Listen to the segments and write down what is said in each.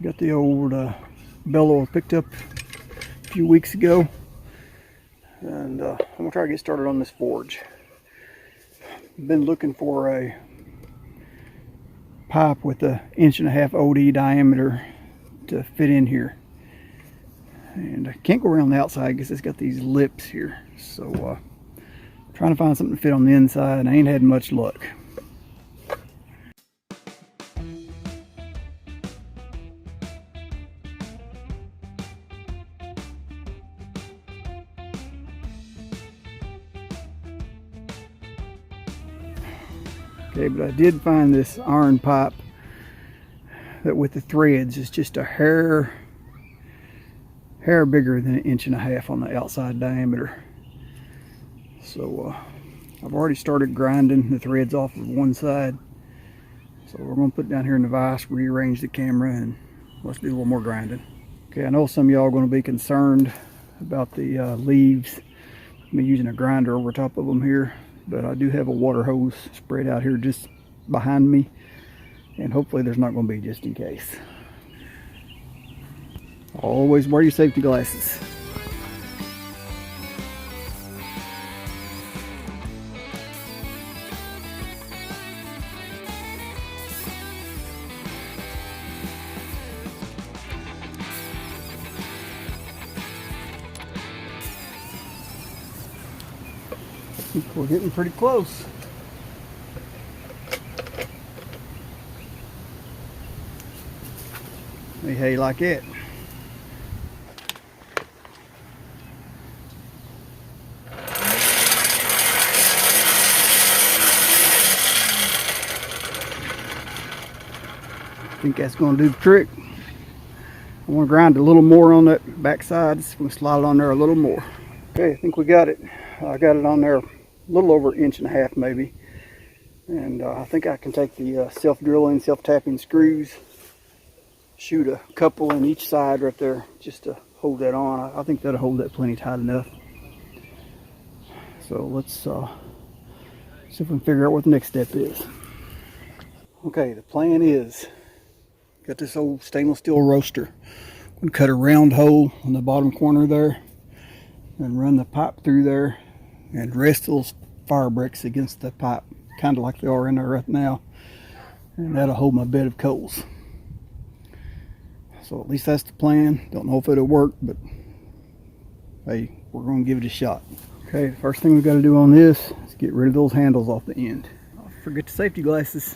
Got the old bellow picked up a few weeks ago, and I'm gonna try to get started on this forge. Been looking for a pipe with an 1.5 OD diameter to fit in here, and I can't go around the outside because it's got these lips here. So trying to find something to fit on the inside, and I ain't had much luck. Okay, but I did find this iron pipe that with the threads is just a hair bigger than 1.5 inches on the outside diameter. So I've already started grinding the threads off of one side. So we're going to put it down here in the vise, rearrange the camera, and let's do a little more grinding. Okay, I know some of y'all are going to be concerned about the leaves. I'm using a grinder over top of them here, but I do have a water hose spread out here just behind me, and hopefully there's not going to be, just in case. Always wear your safety glasses. I think we're getting pretty close. Hey, like it. I think that's going to do the trick. I want to grind a little more on that back side. Just going to slide it on there a little more. Okay, I think we got it. I got it on there a little over 1.5 inches maybe. And I think I can take the self-drilling, self-tapping screws, shoot a couple in each side right there just to hold that on. I think that'll hold that plenty tight enough. So let's see if we can figure out what the next step is. Okay, the plan is, got this old stainless steel roaster. I'm going to cut a round hole on the bottom corner there and run the pipe through there and rest those fire bricks against the pipe, kind of like they are in there right now, and that'll hold my bed of coals. So at least that's the plan. Don't know if it'll work, but hey, we're going to give it a shot. Okay, the first thing we got to do on this is get rid of those handles off the end. Don't forget the safety glasses.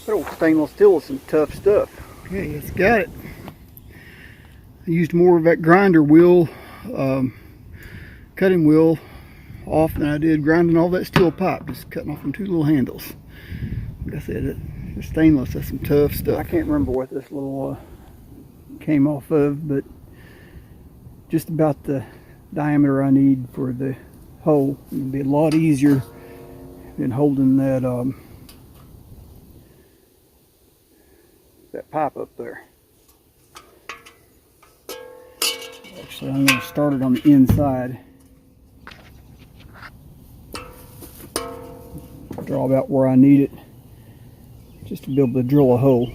That old stainless steel is some tough stuff. Okay, it's got it. I used more of that grinder wheel, cutting wheel off than I did grinding all that steel pipe, just cutting off them 2 little handles. Like I said, the stainless, that's some tough stuff. I can't remember what this little came off of, but just about the diameter I need for the hole. It'll be a lot easier than holding that that pipe up there. Actually, I'm going to start it on the inside. Draw about where I need it, just to be able to drill a hole.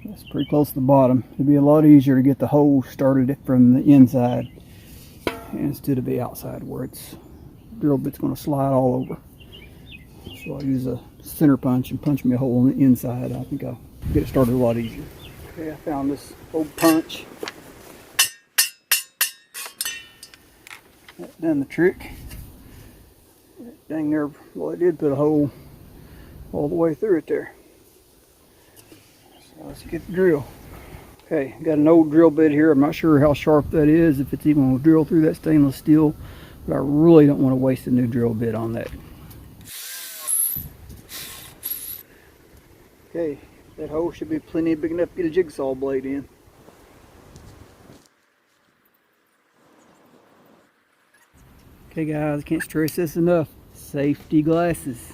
That's pretty close to the bottom. It'll be a lot easier to get the hole started from the inside instead of the outside where it's drill bit's going to slide all over. So I'll use a center punch and punch me a hole on the inside. I think I'll get it started a lot easier. Okay, I found this old punch. That done the trick. Dang there, well, it did put a hole all the way through it there. So let's get the drill. Okay, got an old drill bit here. I'm not sure how sharp that is, if it's even going to drill through that stainless steel, but I really don't want to waste a new drill bit on that. Okay, that hole should be plenty big enough to get a jigsaw blade in. Okay guys, can't stress this enough. Safety glasses.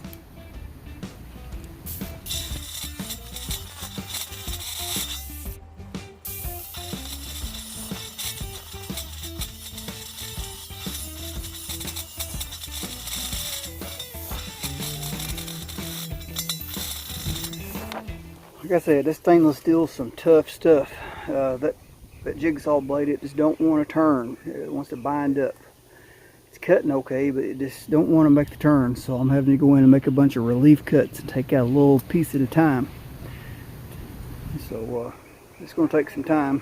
Like I said, this stainless steel is some tough stuff. That jigsaw blade, it just don't want to turn. It wants to bind up. It's cutting okay, but it just don't want to make the turn. So I'm having to go in and make a bunch of relief cuts and take out a little piece at a time. So it's going to take some time,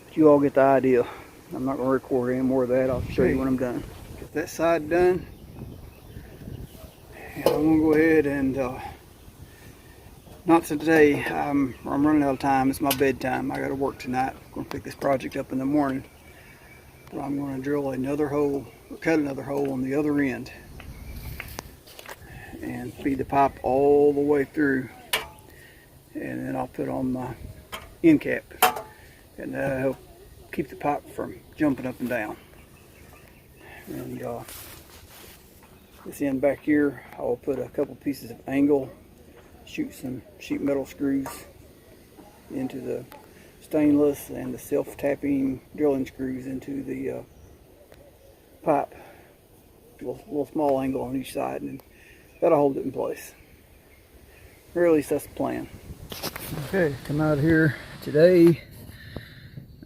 but you all get the idea. I'm not going to record any more of that. I'll show you when I'm done. Get that side done. And I'm going to go ahead and not today. I'm running out of time. It's my bedtime. I got to work tonight. I'm going to pick this project up in the morning. But I'm going to drill another hole, or cut another hole on the other end, and feed the pipe all the way through. And then I'll put on my end cap, and that'll help keep the pipe from jumping up and down. And this end back here, I'll put a couple pieces of angle, shoot some sheet metal screws into the stainless, and the self-tapping drilling screws into the pipe. Little small angle on each side, and that'll hold it in place. Or at least that's the plan. Okay, come out here today.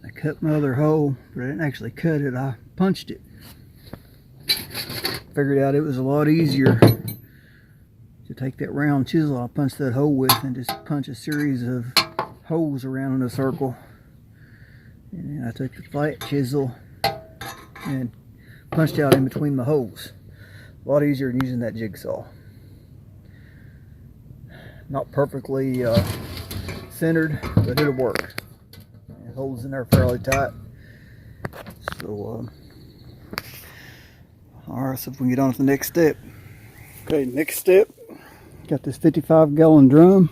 I cut my other hole, but I didn't actually cut it. I punched it. Figured out it was a lot easier to take that round chisel I punched that hole with and just punch a series of holes around in a circle. And then I took the flat chisel and punched out in between my holes. A lot easier than using that jigsaw. Not perfectly centered, but it'll work. It holds in there fairly tight. So, alright, so if we can get on to the next step. Okay, next step. Got this 55-gallon drum.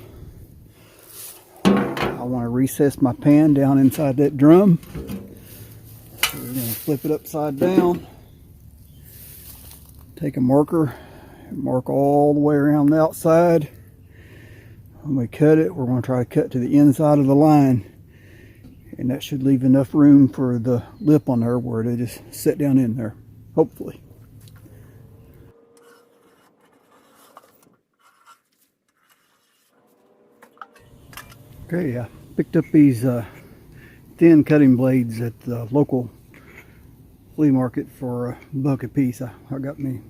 I want to recess my pan down inside that drum. So we're going to flip it upside down. Take a marker, mark all the way around the outside. When we cut it, we're going to try to cut to the inside of the line, and that should leave enough room for the lip on there where they just sit down in there, hopefully. Okay, I picked up these thin cutting blades at the local flea market for $1 a piece. I got me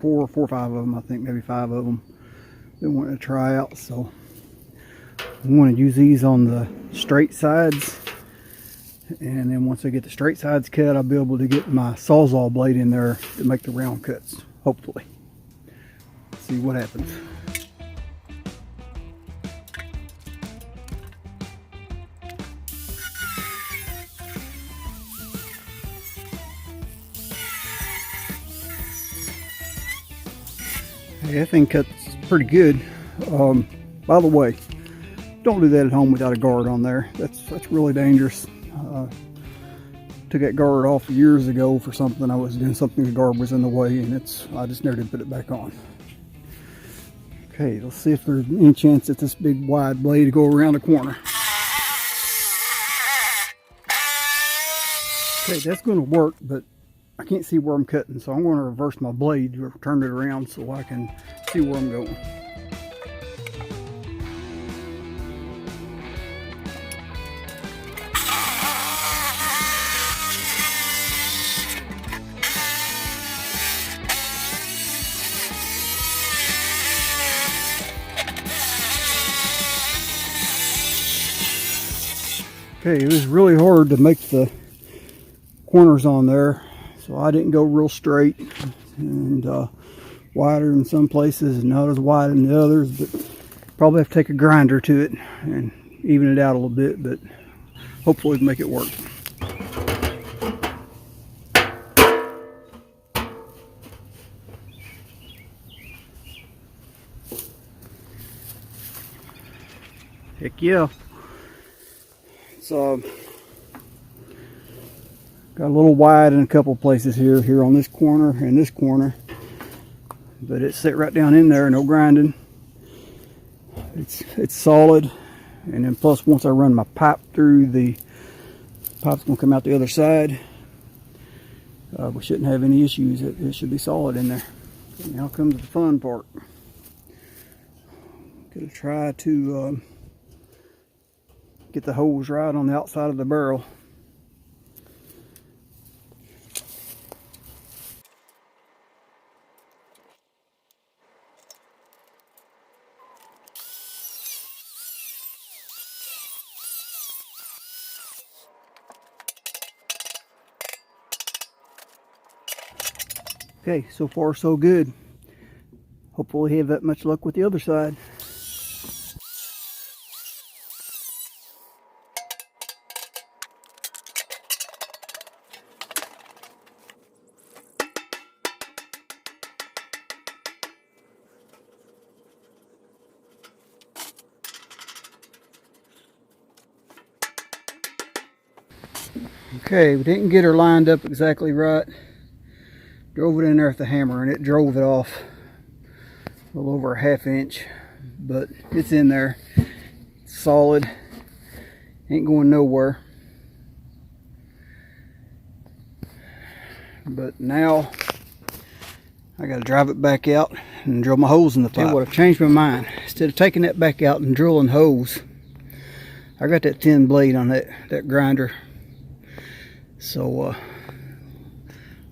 four or five of them, I think, maybe 5 of them. Been wanting to try out, so I'm going to use these on the straight sides, and then once I get the straight sides cut, I'll be able to get my Sawzall blade in there to make the round cuts, hopefully. See what happens. Hey, that thing cuts pretty good. By the way, don't do that at home without a guard on there. That's really dangerous. Took that guard off years ago for something. I was doing something, the guard was in the way, and I just never did put it back on. Okay, let's see if there's any chance that this big wide blade to go around the corner. Okay, that's going to work, but I can't see where I'm cutting, so I'm going to reverse my blade or turn it around so I can see where I'm going. Okay, it was really hard to make the corners on there, so I didn't go real straight, and wider in some places and not as wide in the others, but probably have to take a grinder to it and even it out a little bit, but hopefully make it work. Heck yeah. So got a little wide in a couple places here on this corner and this corner, but it's set right down in there, no grinding. It's solid, and then plus once I run my pipe through, the pipe's gonna come out the other side. We shouldn't have any issues. It should be solid in there. And now comes the fun part. Gonna try to get the hose right on the outside of the barrel. Okay, so far so good. Hopefully have that much luck with the other side. Okay, we didn't get her lined up exactly right. Drove it in there with the hammer and it drove it off a little over a ½ inch, but it's in there. It's solid, ain't going nowhere. But now I gotta drive it back out and drill my holes in the pipe. Tell you what, I've changed my mind. Instead of taking that back out and drilling holes, I got that thin blade on that grinder. So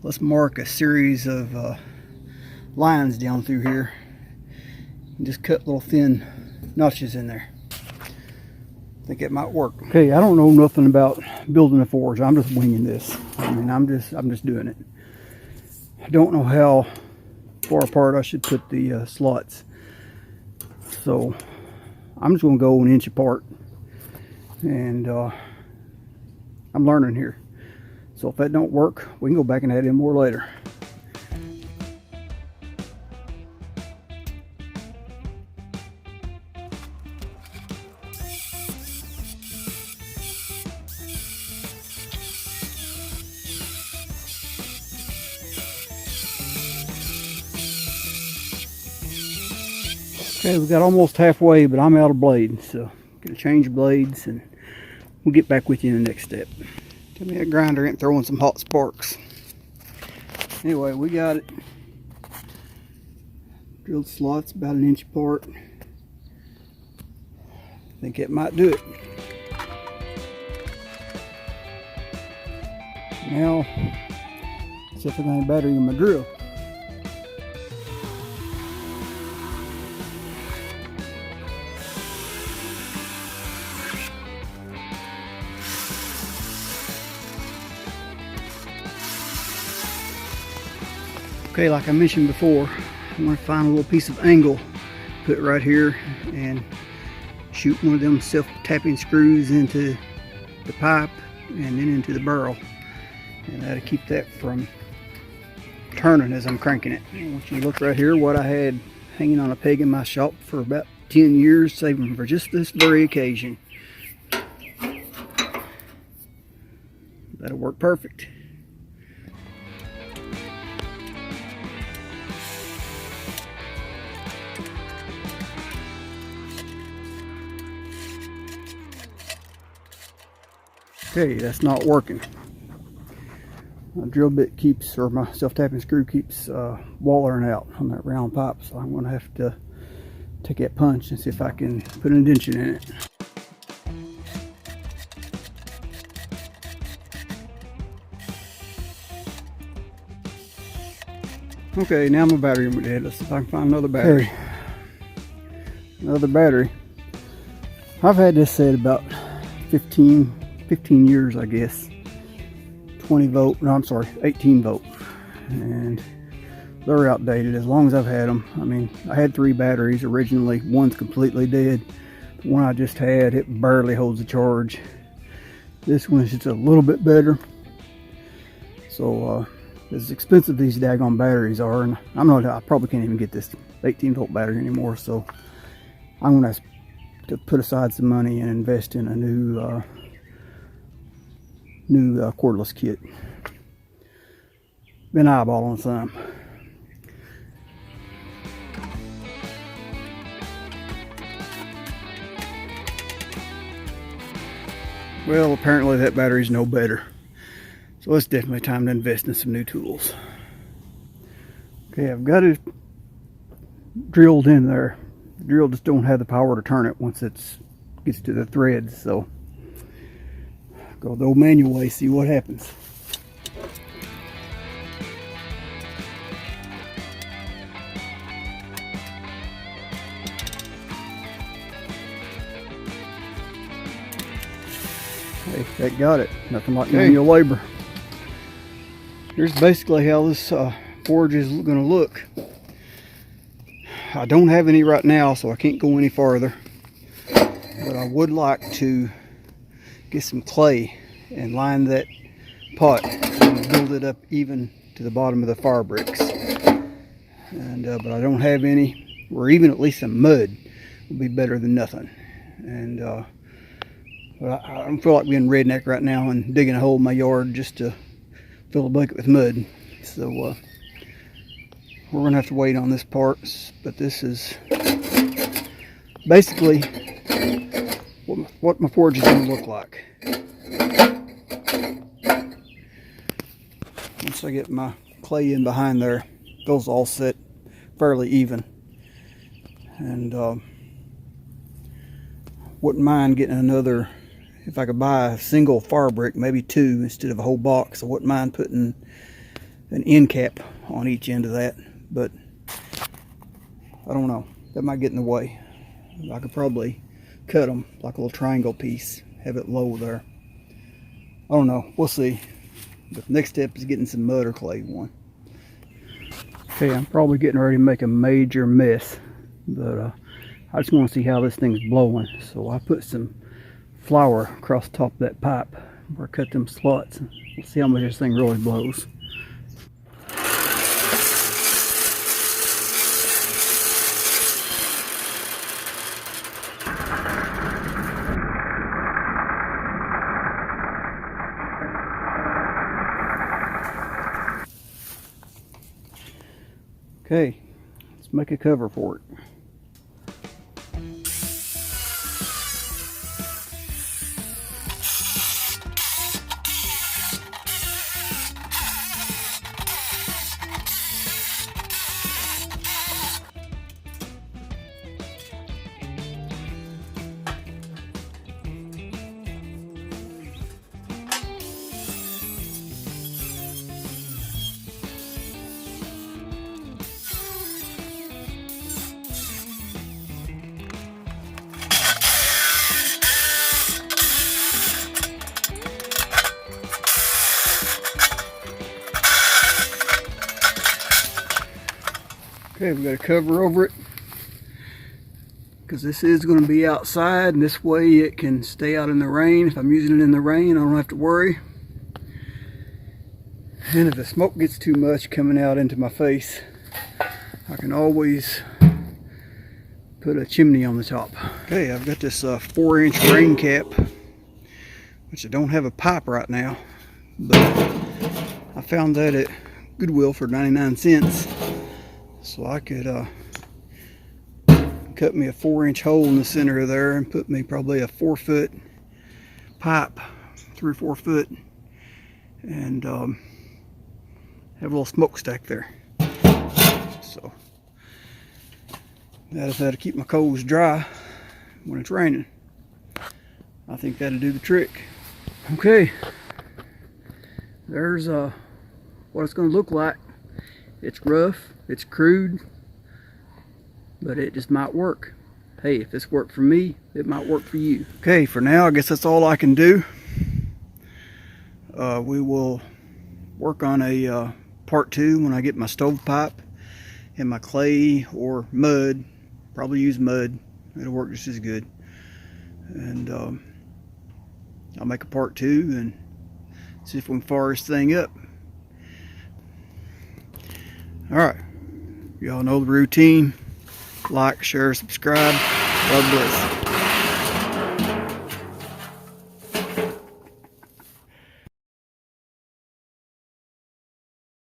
let's mark a series of lines down through here and just cut little thin notches in there. I think it might work. Okay, I don't know nothing about building a forge. I'm just winging this. I mean, I'm just doing it. I don't know how far apart I should put the slots, so I'm just going to go an inch apart, and I'm learning here. So if that don't work, we can go back and add in more later. Okay, we got almost halfway, but I'm out of blade, so gonna change blades and we'll get back with you in the next step. Tell me that grinder ain't throwing some hot sparks. Anyway, we got it. Drilled slots about an inch apart. I think it might do it. Now, see if I got any battery in my drill. Okay, like I mentioned before, I want to find a little piece of angle, put it right here, and shoot one of them self-tapping screws into the pipe and then into the barrel, and that'll keep that from turning as I'm cranking it. I want you to look right here, what I had hanging on a peg in my shop for about 10 years, saving for just this very occasion. That'll work perfect. Okay, that's not working. My drill bit keeps, or my self-tapping screw keeps wallering out on that round pipe, so I'm going to have to take that punch and see if I can put an indention in it. Okay, now my battery went dead. Let's see if I can find another battery. Okay. Another battery. I've had this set about 15 years, I guess. 20 volt, no, I'm sorry, 18 volt. And they're outdated as long as I've had them. I mean, I had 3 batteries originally. One's completely dead. The one I just had, it barely holds a charge. This one's just a little bit better. So, as expensive these daggone batteries are, and I probably can't even get this 18 volt battery anymore, so I'm gonna have to put aside some money and invest in a new cordless kit. Been eyeballing some. Well, apparently that battery's no better. So it's definitely time to invest in some new tools. Okay, I've got it drilled in there. The drill just don't have the power to turn it once it gets to the threads, so Go the old manual way, see what happens. Hey, that got it. Nothing like manual labor. Here's basically how this forage is going to look. I don't have any right now, so I can't go any farther. But I would like to get some clay and line that pot and build it up even to the bottom of the fire bricks. And but I don't have any, or even at least some mud would be better than nothing. And but I don't feel like being redneck right now and digging a hole in my yard just to fill a bucket with mud. So we're gonna have to wait on this part. But this is basically what my forage is gonna look like. Once I get my clay in behind there, those all sit fairly even. And wouldn't mind getting another, if I could buy a single fire brick, maybe two instead of a whole box. I wouldn't mind putting an end cap on each end of that, but I don't know. That might get in the way. I could probably cut them like a little triangle piece, have it low there. I don't know. We'll see. But the next step is getting some mud or clay one. Okay, I'm probably getting ready to make a major mess, but I just want to see how this thing's blowing. So I put some flour across the top of that pipe where I cut them slots. We'll see how much this thing really blows. Okay, let's make a cover for it. Okay, we got a cover over it because this is going to be outside, and this way it can stay out in the rain. If I'm using it in the rain, I don't have to worry. And if the smoke gets too much coming out into my face, I can always put a chimney on the top. Okay, I've got this 4-inch rain cap, which I don't have a pipe right now, but I found that at Goodwill for 99 cents. So I could cut me a 4-inch hole in the center of there and put me probably a 4-foot pipe, 3 or 4 foot, and have a little smokestack there. So that'll keep my coals dry when it's raining. I think that'll do the trick. Okay, there's what it's going to look like. It's rough, it's crude, but it just might work. Hey, if this worked for me, it might work for you. Okay, for now, I guess that's all I can do. We will work on a part 2 when I get my stovepipe and my clay or mud. Probably use mud, it'll work just as good. And I'll make a part 2 and see if we can fire this thing up. Alright, y'all know the routine. Like, share, subscribe. God bless.